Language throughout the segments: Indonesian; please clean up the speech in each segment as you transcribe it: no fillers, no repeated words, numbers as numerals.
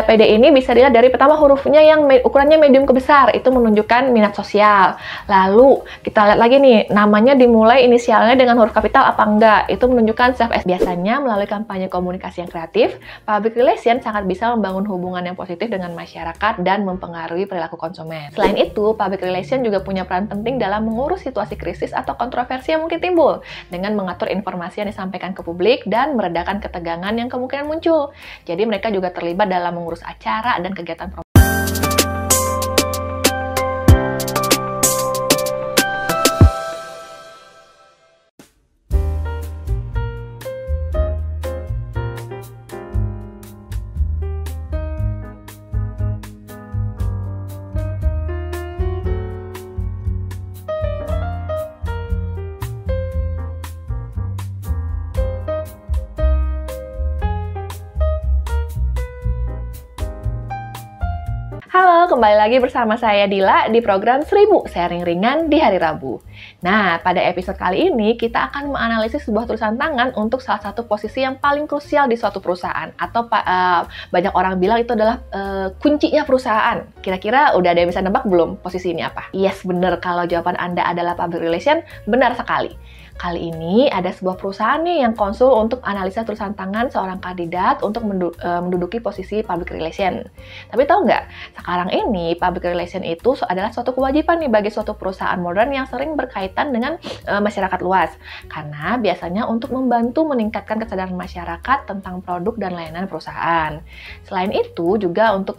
PD ini bisa dilihat dari pertama hurufnya yang ukurannya medium ke besar, itu menunjukkan minat sosial. Lalu kita lihat lagi nih, namanya dimulai inisialnya dengan huruf kapital apa enggak, itu menunjukkan self esteem. Biasanya melalui kampanye komunikasi yang kreatif, public relation sangat bisa membangun hubungan yang positif dengan masyarakat dan mempengaruhi perilaku konsumen. Selain itu, public relation juga punya peran penting dalam mengurus situasi krisis atau kontroversi yang mungkin timbul, dengan mengatur informasi yang disampaikan ke publik dan meredakan ketegangan yang kemungkinan muncul. Jadi mereka juga terlibat dalam mengurus acara dan kegiatan promosi. Halo, kembali lagi bersama saya Dila di program 1000 Sharing Ringan di Hari Rabu. Nah, pada episode kali ini kita akan menganalisis sebuah tulisan tangan untuk salah satu posisi yang paling krusial di suatu perusahaan, atau banyak orang bilang itu adalah kuncinya perusahaan. Kira-kira udah ada yang bisa nebak belum posisi ini apa? Yes, bener, kalau jawaban Anda adalah public relation, benar sekali. Kali ini ada sebuah perusahaan nih yang konsul untuk analisa tulisan tangan seorang kandidat untuk menduduki posisi public relation. Tapi tahu nggak, sekarang ini public relation itu adalah suatu kewajiban nih bagi suatu perusahaan modern yang sering berkaitan dengan masyarakat luas. Karena biasanya untuk membantu meningkatkan kesadaran masyarakat tentang produk dan layanan perusahaan. Selain itu juga untuk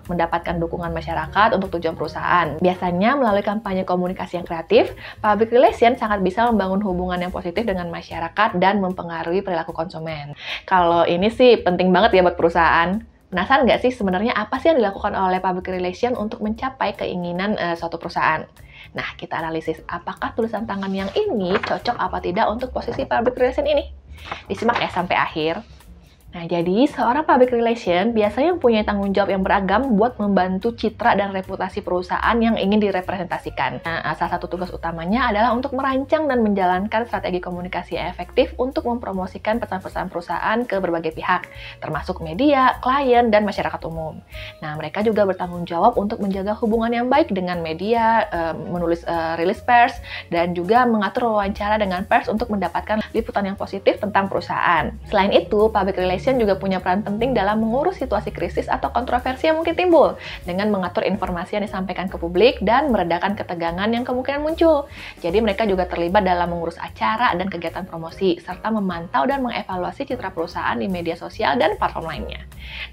mendapatkan dukungan masyarakat untuk tujuan perusahaan. Biasanya melalui kampanye komunikasi yang kreatif, public relation sangat bisa membangun hubungan yang positif dengan masyarakat dan mempengaruhi perilaku konsumen. Kalau ini sih penting banget ya buat perusahaan. Penasaran nggak sih sebenarnya apa sih yang dilakukan oleh public relation untuk mencapai keinginan suatu perusahaan? Nah, kita analisis apakah tulisan tangan yang ini cocok apa tidak untuk posisi public relation ini. Disimak ya sampai akhir. Nah, jadi seorang public relation biasanya mempunyai tanggung jawab yang beragam buat membantu citra dan reputasi perusahaan yang ingin direpresentasikan. Nah, salah satu tugas utamanya adalah untuk merancang dan menjalankan strategi komunikasi yang efektif untuk mempromosikan pesan-pesan perusahaan ke berbagai pihak, termasuk media, klien, dan masyarakat umum. Nah, mereka juga bertanggung jawab untuk menjaga hubungan yang baik dengan media, menulis rilis pers, dan juga mengatur wawancara dengan pers untuk mendapatkan liputan yang positif tentang perusahaan. Selain itu, public relation juga punya peran penting dalam mengurus situasi krisis atau kontroversi yang mungkin timbul, dengan mengatur informasi yang disampaikan ke publik dan meredakan ketegangan yang kemungkinan muncul. Jadi mereka juga terlibat dalam mengurus acara dan kegiatan promosi, serta memantau dan mengevaluasi citra perusahaan di media sosial dan platform lainnya.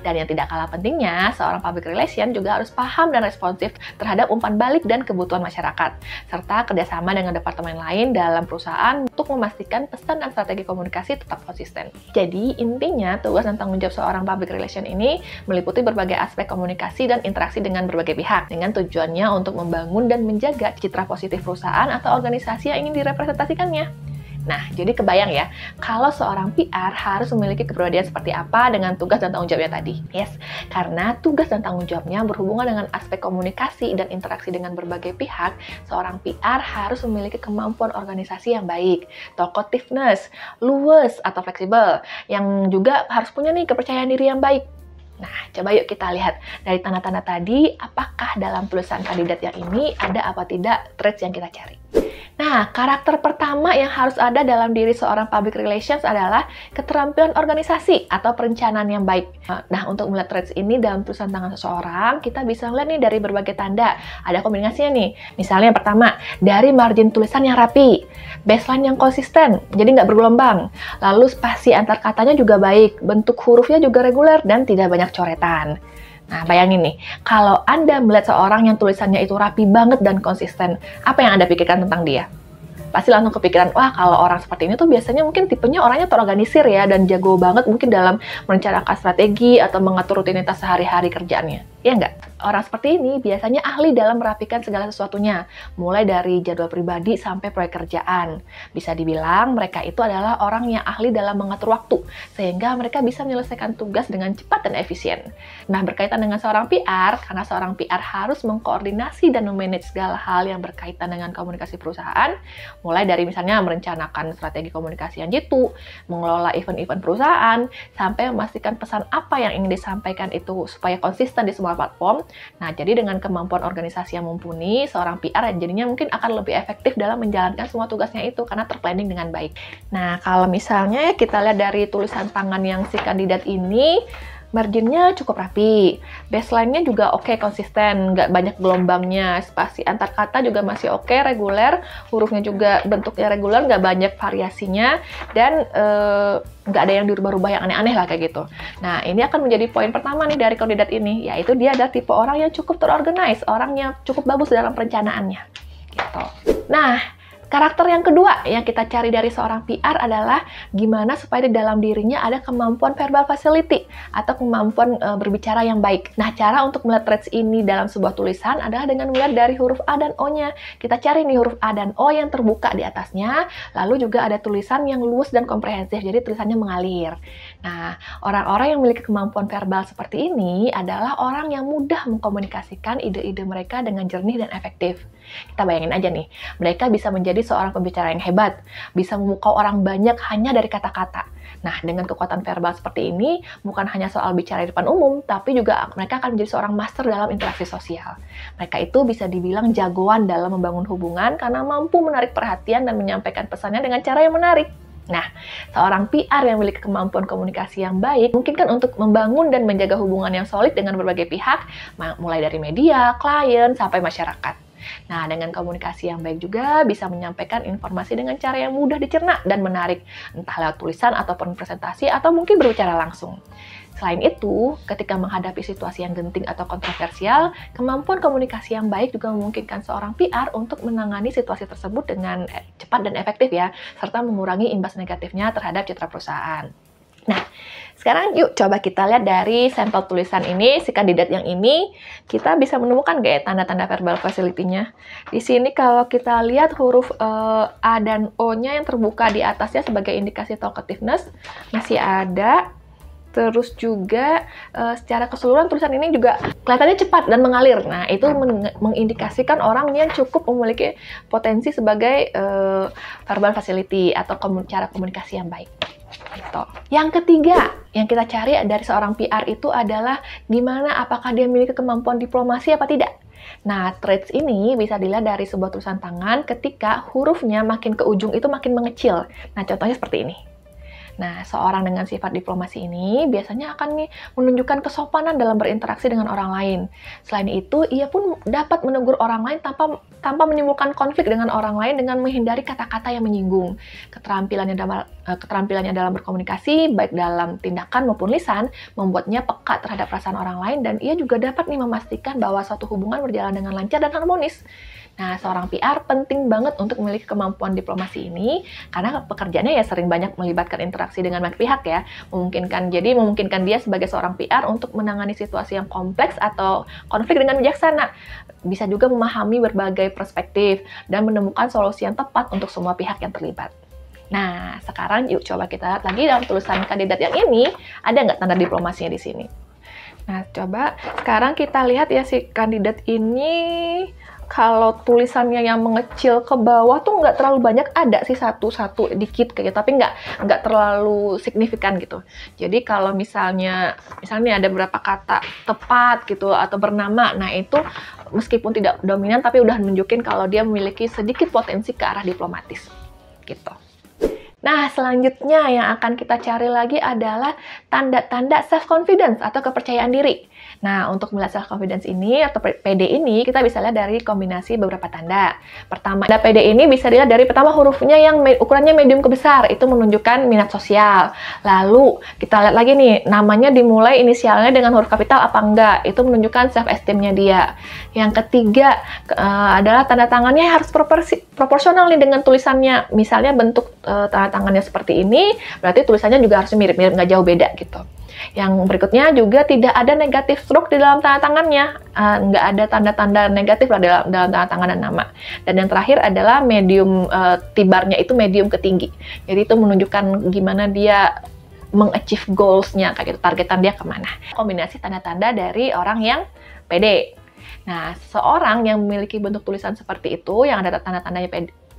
Dan yang tidak kalah pentingnya, seorang public relation juga harus paham dan responsif terhadap umpan balik dan kebutuhan masyarakat, serta kerjasama dengan departemen lain dalam perusahaan untuk memastikan pesan dan strategi komunikasi tetap konsisten. Jadi intinya, tugas dan tanggung jawab seorang public relation ini meliputi berbagai aspek komunikasi dan interaksi dengan berbagai pihak, dengan tujuannya untuk membangun dan menjaga citra positif perusahaan atau organisasi yang ingin direpresentasikannya. Nah, jadi kebayang ya, kalau seorang PR harus memiliki kepribadian seperti apa dengan tugas dan tanggung jawabnya tadi. Yes, karena tugas dan tanggung jawabnya berhubungan dengan aspek komunikasi dan interaksi dengan berbagai pihak, seorang PR harus memiliki kemampuan organisasi yang baik, talkativeness, luwes atau fleksibel, yang juga harus punya nih kepercayaan diri yang baik. Nah, coba yuk kita lihat dari tanda-tanda tadi, apakah dalam tulisan kandidat yang ini ada apa tidak traits yang kita cari. Nah, karakter pertama yang harus ada dalam diri seorang public relations adalah keterampilan organisasi atau perencanaan yang baik. Nah, untuk melihat traits ini dalam tulisan tangan seseorang, kita bisa melihat nih dari berbagai tanda. Ada kombinasinya nih. Misalnya yang pertama, dari margin tulisan yang rapi, baseline yang konsisten, jadi nggak bergelombang. Lalu spasi antar katanya juga baik, bentuk hurufnya juga reguler dan tidak banyak coretan. Nah, bayangin nih, kalau Anda melihat seorang yang tulisannya itu rapi banget dan konsisten, apa yang Anda pikirkan tentang dia? Pasti langsung kepikiran, wah kalau orang seperti ini tuh biasanya mungkin tipenya orangnya terorganisir ya, dan jago banget mungkin dalam merencanakan strategi atau mengatur rutinitas sehari-hari kerjaannya. Ya nggak? Orang seperti ini biasanya ahli dalam merapikan segala sesuatunya, mulai dari jadwal pribadi sampai proyek kerjaan. Bisa dibilang mereka itu adalah orang yang ahli dalam mengatur waktu, sehingga mereka bisa menyelesaikan tugas dengan cepat dan efisien. Nah, berkaitan dengan seorang PR, karena seorang PR harus mengkoordinasi dan memanage segala hal yang berkaitan dengan komunikasi perusahaan, Mulai dari misalnya merencanakan strategi komunikasi yang jitu, mengelola event-event perusahaan, sampai memastikan pesan apa yang ingin disampaikan itu supaya konsisten di semua platform. Nah, jadi dengan kemampuan organisasi yang mumpuni, seorang PR jadinya mungkin akan lebih efektif dalam menjalankan semua tugasnya itu karena terplanning dengan baik. Nah, kalau misalnya kita lihat dari tulisan tangan yang si kandidat ini, marginnya cukup rapi, baseline-nya juga oke, konsisten, nggak banyak gelombangnya, spasi antar kata juga masih oke, reguler, hurufnya juga bentuknya reguler, nggak banyak variasinya, dan nggak ada yang dirubah-rubah yang aneh-aneh lah kayak gitu. Nah, ini akan menjadi poin pertama nih dari kandidat ini, yaitu dia adalah tipe orang yang cukup terorganize, orang yang cukup bagus dalam perencanaannya. Gitu. Nah, karakter yang kedua yang kita cari dari seorang PR adalah gimana supaya di dalam dirinya ada kemampuan verbal facility atau kemampuan berbicara yang baik. Nah, cara untuk melihat traits ini dalam sebuah tulisan adalah dengan melihat dari huruf A dan O-nya. Kita cari nih huruf A dan O yang terbuka di atasnya, lalu juga ada tulisan yang luas dan komprehensif, jadi tulisannya mengalir. Nah, orang-orang yang memiliki kemampuan verbal seperti ini adalah orang yang mudah mengkomunikasikan ide-ide mereka dengan jernih dan efektif. Kita bayangin aja nih, mereka bisa menjadi seorang pembicara yang hebat, bisa memukau orang banyak hanya dari kata-kata. Nah, dengan kekuatan verbal seperti ini, bukan hanya soal bicara di depan umum, tapi juga mereka akan menjadi seorang master dalam interaksi sosial. Mereka itu bisa dibilang jagoan dalam membangun hubungan karena mampu menarik perhatian dan menyampaikan pesannya dengan cara yang menarik. Nah, seorang PR yang memiliki kemampuan komunikasi yang baik mungkin kan untuk membangun dan menjaga hubungan yang solid dengan berbagai pihak, mulai dari media, klien, sampai masyarakat. Nah, dengan komunikasi yang baik juga bisa menyampaikan informasi dengan cara yang mudah dicerna dan menarik, entah lewat tulisan ataupun presentasi atau mungkin berbicara langsung. Selain itu, ketika menghadapi situasi yang genting atau kontroversial, kemampuan komunikasi yang baik juga memungkinkan seorang PR untuk menangani situasi tersebut dengan cepat dan efektif ya, serta mengurangi imbas negatifnya terhadap citra perusahaan. Nah, sekarang yuk coba kita lihat dari sampel tulisan ini, si kandidat yang ini, kita bisa menemukan nggak ya tanda-tanda verbal facility-nya. Di sini kalau kita lihat huruf A dan O-nya yang terbuka di atasnya sebagai indikasi talkativeness, masih ada. Terus juga secara keseluruhan tulisan ini juga kelihatannya cepat dan mengalir. Nah, itu mengindikasikan orang yang cukup memiliki potensi sebagai verbal facility atau cara komunikasi yang baik. Gitu. Yang ketiga yang kita cari dari seorang PR itu adalah gimana apakah dia memiliki kemampuan diplomasi apa tidak. Nah, traits ini bisa dilihat dari sebuah tulisan tangan ketika hurufnya makin ke ujung itu makin mengecil. Nah, contohnya seperti ini. Nah, seorang dengan sifat diplomasi ini biasanya akan menunjukkan kesopanan dalam berinteraksi dengan orang lain. Selain itu, ia pun dapat menegur orang lain tanpa menimbulkan konflik dengan orang lain dengan menghindari kata-kata yang menyinggung. Keterampilannya dalam berkomunikasi, baik dalam tindakan maupun lisan, membuatnya peka terhadap perasaan orang lain, dan ia juga dapat memastikan bahwa suatu hubungan berjalan dengan lancar dan harmonis. Nah, seorang PR penting banget untuk memiliki kemampuan diplomasi ini karena pekerjaannya ya sering banyak melibatkan interaksi dengan banyak pihak ya. Memungkinkan dia sebagai seorang PR untuk menangani situasi yang kompleks atau konflik dengan bijaksana. Bisa juga memahami berbagai perspektif dan menemukan solusi yang tepat untuk semua pihak yang terlibat. Nah, sekarang yuk coba kita lihat lagi dalam tulisan kandidat yang ini, ada nggak tanda diplomasinya di sini? Nah, coba sekarang kita lihat ya si kandidat ini. Kalau tulisannya yang mengecil ke bawah tuh nggak terlalu banyak, ada sih satu dikit kayak gitu, tapi nggak terlalu signifikan gitu. Jadi kalau misalnya ada beberapa kata tepat gitu atau bernama, nah itu meskipun tidak dominan tapi udah nunjukin kalau dia memiliki sedikit potensi ke arah diplomatis gitu. Nah, selanjutnya yang akan kita cari lagi adalah tanda-tanda self-confidence atau kepercayaan diri. Nah, untuk melihat self-confidence ini atau PD ini, kita bisa lihat dari kombinasi beberapa tanda. Pertama, tanda PD ini bisa dilihat dari pertama hurufnya yang ukurannya medium ke besar, itu menunjukkan minat sosial. Lalu, kita lihat lagi nih, namanya dimulai inisialnya dengan huruf kapital apa enggak, itu menunjukkan self-esteem-nya dia. Yang ketiga, adalah tanda tangannya harus proporsional nih dengan tulisannya. Misalnya bentuk tanda tangannya seperti ini, berarti tulisannya juga harus mirip-mirip, nggak jauh beda gitu. Yang berikutnya juga tidak ada negatif stroke di dalam tanda tangannya, nggak ada tanda-tanda negatif lah dalam tanda tangan dan nama. Dan yang terakhir adalah medium, tibarnya itu medium ke tinggi. Jadi itu menunjukkan gimana dia mengachieve goals-nya, kayak gitu, targetan dia kemana. Kombinasi tanda-tanda dari orang yang pede. Nah, seorang yang memiliki bentuk tulisan seperti itu, yang ada tanda-tandanya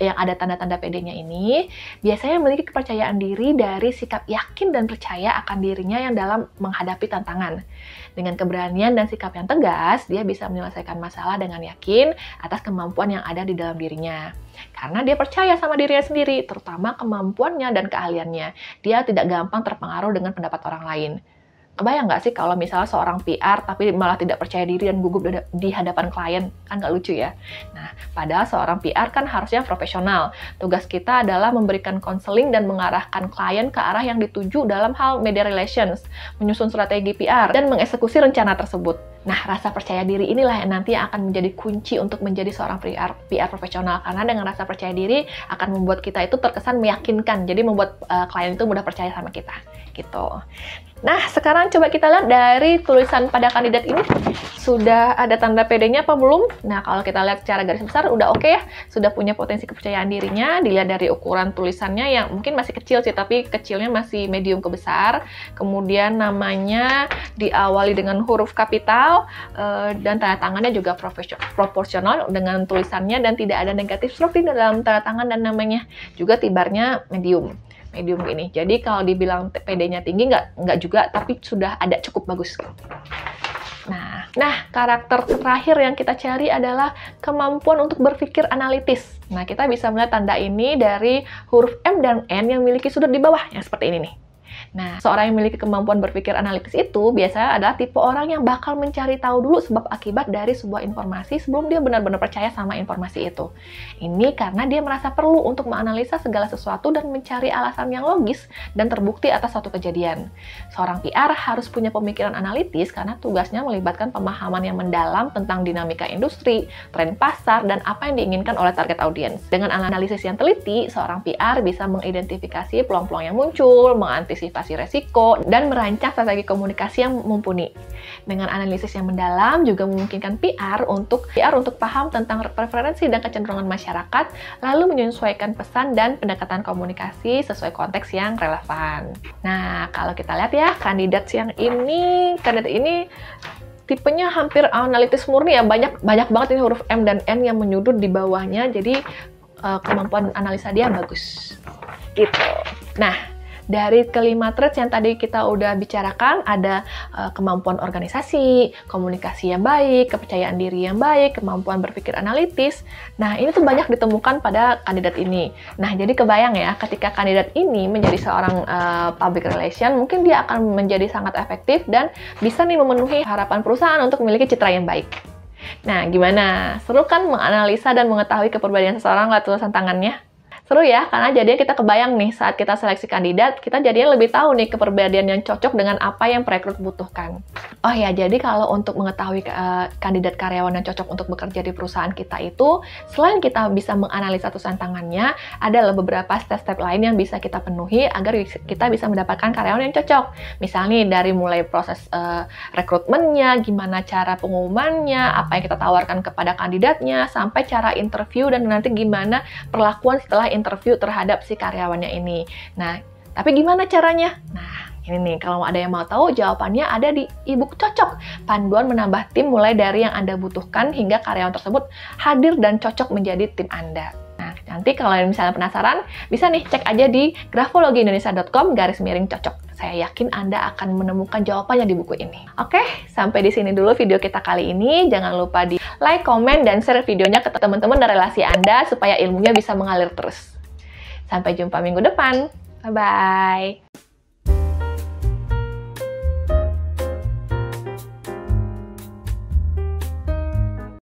yang ada tanda-tanda PD-nya ini biasanya memiliki kepercayaan diri dari sikap yakin dan percaya akan dirinya yang dalam menghadapi tantangan. Dengan keberanian dan sikap yang tegas, dia bisa menyelesaikan masalah dengan yakin atas kemampuan yang ada di dalam dirinya. Karena dia percaya sama dirinya sendiri, terutama kemampuannya dan keahliannya. Dia tidak gampang terpengaruh dengan pendapat orang lain. Kebayang nggak sih kalau misalnya seorang PR tapi malah tidak percaya diri dan gugup di hadapan klien? Kan nggak lucu ya? Nah, padahal seorang PR kan harusnya profesional. Tugas kita adalah memberikan konseling dan mengarahkan klien ke arah yang dituju dalam hal media relations, menyusun strategi PR, dan mengeksekusi rencana tersebut. Nah, rasa percaya diri inilah yang nanti akan menjadi kunci untuk menjadi seorang PR profesional. Karena dengan rasa percaya diri akan membuat kita itu terkesan meyakinkan. Jadi membuat klien itu mudah percaya sama kita. Gitu. Nah, sekarang coba kita lihat dari tulisan pada kandidat ini. Sudah ada tanda PD-nya apa belum? Nah, kalau kita lihat secara garis besar, udah oke ya. Sudah punya potensi kepercayaan dirinya. Dilihat dari ukuran tulisannya yang mungkin masih kecil sih, tapi kecilnya masih medium ke besar. Kemudian namanya diawali dengan huruf kapital, dan tanda tangannya juga proporsional dengan tulisannya, dan tidak ada negatif stroke di dalam tanda tangan dan namanya. Juga tibarnya medium gini. Jadi kalau dibilang PD-nya tinggi nggak juga, tapi sudah ada cukup bagus. Nah, karakter terakhir yang kita cari adalah kemampuan untuk berpikir analitis. Nah, kita bisa melihat tanda ini dari huruf M dan N yang memiliki sudut di bawah, yang seperti ini nih. Nah, seorang yang memiliki kemampuan berpikir analitis itu biasanya adalah tipe orang yang bakal mencari tahu dulu sebab akibat dari sebuah informasi sebelum dia benar-benar percaya sama informasi itu. Ini karena dia merasa perlu untuk menganalisa segala sesuatu dan mencari alasan yang logis dan terbukti atas suatu kejadian. Seorang PR harus punya pemikiran analitis karena tugasnya melibatkan pemahaman yang mendalam tentang dinamika industri, tren pasar, dan apa yang diinginkan oleh target audiens. Dengan analisis yang teliti, seorang PR bisa mengidentifikasi peluang-peluang yang muncul, mengantisipasi resiko, dan merancang strategi komunikasi yang mumpuni. Dengan analisis yang mendalam juga memungkinkan PR untuk paham tentang preferensi dan kecenderungan masyarakat, lalu menyesuaikan pesan dan pendekatan komunikasi sesuai konteks yang relevan. Nah, kalau kita lihat ya, kandidat ini tipenya hampir analitis murni ya, banyak banget ini huruf M dan N yang menyudut di bawahnya, jadi kemampuan analisa dia bagus. Gitu. Nah, dari kelima traits yang tadi kita udah bicarakan, ada kemampuan organisasi, komunikasi yang baik, kepercayaan diri yang baik, kemampuan berpikir analitis. Nah, ini tuh banyak ditemukan pada kandidat ini. Nah, jadi kebayang ya, ketika kandidat ini menjadi seorang public relation, mungkin dia akan menjadi sangat efektif dan bisa nih memenuhi harapan perusahaan untuk memiliki citra yang baik. Nah, gimana? Seru kan menganalisa dan mengetahui kepribadian seseorang lewat tulisan tangannya? Seru ya, karena jadinya kita kebayang nih saat kita seleksi kandidat, kita jadinya lebih tahu nih kepribadian yang cocok dengan apa yang perekrut butuhkan. Oh ya, jadi kalau untuk mengetahui kandidat karyawan yang cocok untuk bekerja di perusahaan kita itu, selain kita bisa menganalisa tulisan tangannya, ada beberapa step-step lain yang bisa kita penuhi agar kita bisa mendapatkan karyawan yang cocok. Misalnya dari mulai proses rekrutmennya, gimana cara pengumumannya, apa yang kita tawarkan kepada kandidatnya, sampai cara interview dan nanti gimana perlakuan setelah interview terhadap si karyawannya ini. Nah, tapi gimana caranya? Nah, ini nih, kalau ada yang mau tahu, jawabannya ada di e-book Cocok. Panduan menambah tim mulai dari yang Anda butuhkan hingga karyawan tersebut hadir dan cocok menjadi tim Anda. Nah, nanti kalau misalnya penasaran, bisa nih cek aja di grafologiindonesia.com/cocok. Saya yakin Anda akan menemukan jawabannya di buku ini. Oke, sampai di sini dulu video kita kali ini. Jangan lupa di like, komen, dan share videonya ke teman-teman dan relasi Anda supaya ilmunya bisa mengalir terus. Sampai jumpa minggu depan. Bye-bye.